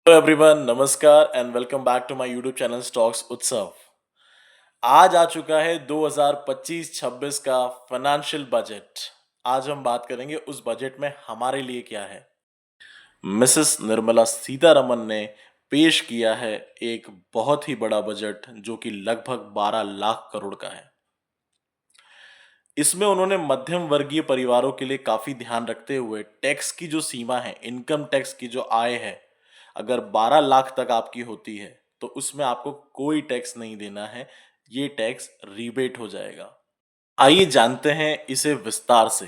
Hello everyone, नमस्कार and welcome back to my YouTube channel stocks Utsav. आज आ चुका है 2025-26 का फाइनेंशियल बजट। आज हम बात करेंगे उस बजट में हमारे लिए क्या है। मिसेस निर्मला सीतारमन ने पेश किया है एक बहुत ही बड़ा बजट जो कि लगभग 12 लाख करोड़ का है। इसमें उन्होंने मध्यम वर्गीय परिवारों के लिए काफी ध्यान रखते हुए टैक्स की जो सीमा है, इनकम टैक्स की जो आय है, अगर 12 लाख तक आपकी होती है तो उसमें आपको कोई टैक्स नहीं देना है। ये टैक्स रिबेट हो जाएगा। आइए जानते हैं इसे विस्तार से।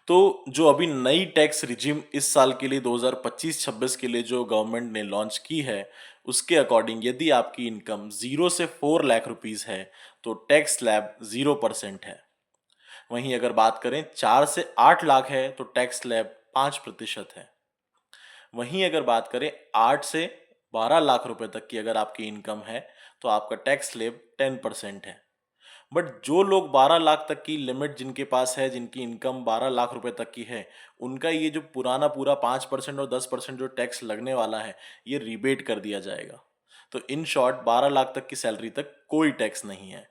तो जो अभी नई टैक्स रिजिम इस साल के लिए 2025-26 के लिए जो गवर्नमेंट ने लॉन्च की है, उसके अकॉर्डिंग यदि आपकी इनकम 0 से 4 लाख रुपीस है तो टैक्स स्लैब 0% है। वहीं अगर बात करें 4 से 8 लाख है तो टैक्स स्लैब 5% है। वहीं अगर बात करें 8 से 12 लाख रुपए तक की अगर आपकी इनकम है तो आपका टैक्स स्लैब 10% है। बट जो लोग 12 लाख तक की लिमिट जिनके पास है, जिनकी इनकम 12 लाख रुपए तक की है, उनका ये जो पुराना पूरा 5% और 10% जो टैक्स लगने वाला है, ये रिबेट कर दिया जाएगा। तो इन शॉर्ट 12 लाख तक की सैलरी तक कोई टैक्स नहीं है।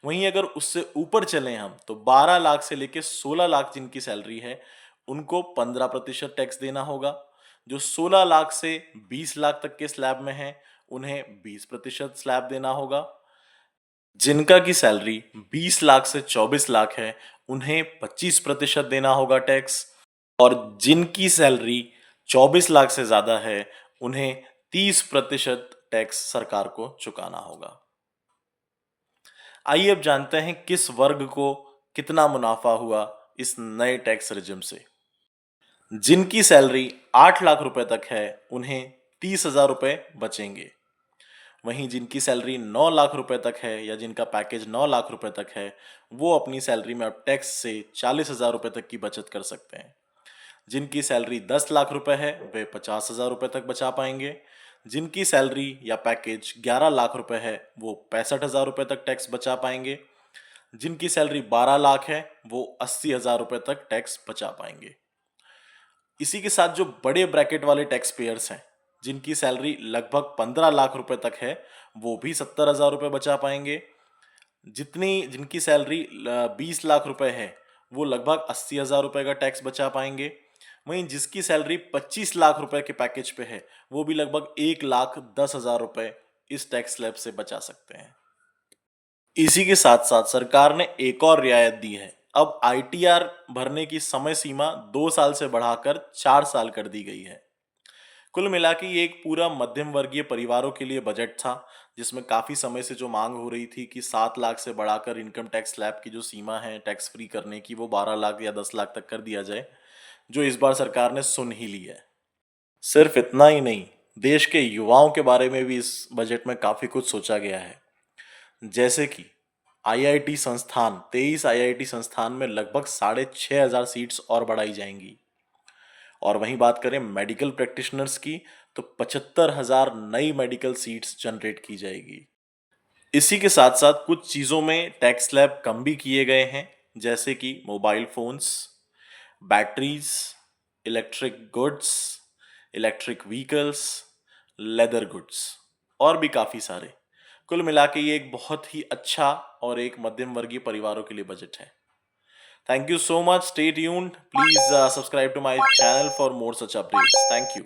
वहीं अगर उससे ऊपर चलें हम तो 12 लाख से लेके 16 लाख जिनकी सैलरी है उनको 15% टैक्स देना होगा। जो 16 लाख से 20 लाख तक के स्लैब में है उन्हें 20% स्लैब देना होगा। जिनका की सैलरी 20 लाख से 24 लाख है उन्हें 25% देना होगा टैक्स। और जिनकी सैलरी 24 लाख से ज्यादा है उन्हें 30% टैक्स सरकार को चुकाना होगा। आइए अब जानते हैं किस वर्ग को कितना मुनाफा हुआ इस नए टैक्स रिजिम से। जिनकी सैलरी 8 लाख रुपए तक है उन्हें 30,000 रुपए बचेंगे। वहीं जिनकी सैलरी 9 लाख रुपए तक है या जिनका पैकेज 9 लाख रुपए तक है वो अपनी सैलरी में अब टैक्स से 40,000 रुपए तक की बचत कर सकते हैं। जिनकी सैलरी 10 लाख रुपए है वे 50,000 रुपए तक बचा पाएंगे। जिनकी सैलरी या पैकेज 11 लाख रुपए है वो 65,000 रुपए तक टैक्स बचा पाएंगे। जिनकी सैलरी 12 लाख है वो 80,000 रुपए तक टैक्स बचा पाएंगे। इसी के साथ जो बड़े ब्रैकेट वाले टैक्स पेयर्स हैं, जिनकी सैलरी लगभग 15 लाख रुपए तक है, वो भी 70,000 रुपए बचा पाएंगे। जिनकी सैलरी 20 लाख रुपए है वो लगभग 80,000 रुपए का टैक्स बचा पाएंगे। वहीं जिसकी सैलरी 25 लाख रुपए के पैकेज पे है वो भी लगभग 1,10,000 रुपए इस टैक्स स्लैब से बचा सकते हैं। इसी के साथ साथ सरकार ने एक और रियायत दी है। अब आईटीआर भरने की समय सीमा 2 साल से बढ़ाकर 4 साल कर दी गई है। कुल मिला के ये एक पूरा मध्यम वर्गीय परिवारों के लिए बजट था, जिसमें काफी समय से जो मांग हो रही थी कि 7 लाख से बढ़ाकर इनकम टैक्स स्लैब की जो सीमा है टैक्स फ्री करने की वो 12 लाख या 10 लाख तक कर दिया जाए, जो इस बार सरकार ने सुन ही ली है। सिर्फ इतना ही नहीं, देश के युवाओं के बारे में भी इस बजट में काफी कुछ सोचा गया है। जैसे कि आईआईटी संस्थान 23 आईआईटी संस्थान में लगभग 6,500 सीट्स और बढ़ाई जाएंगी। और वहीं बात करें मेडिकल प्रैक्टिशनर्स की तो 75,000 नई मेडिकल सीट्स जनरेट की जाएगी। इसी के साथ साथ कुछ चीज़ों में टैक्स स्लैब कम भी किए गए हैं, जैसे कि mobile phones, batteries, electric goods, electric vehicles, leather goods और भी काफ़ी सारे। कुल मिला के ये एक बहुत ही अच्छा और एक मध्यम वर्गीय परिवारों के लिए बजट है। Thank you so much. Stay tuned. Please subscribe to my channel for more such updates. Thank you.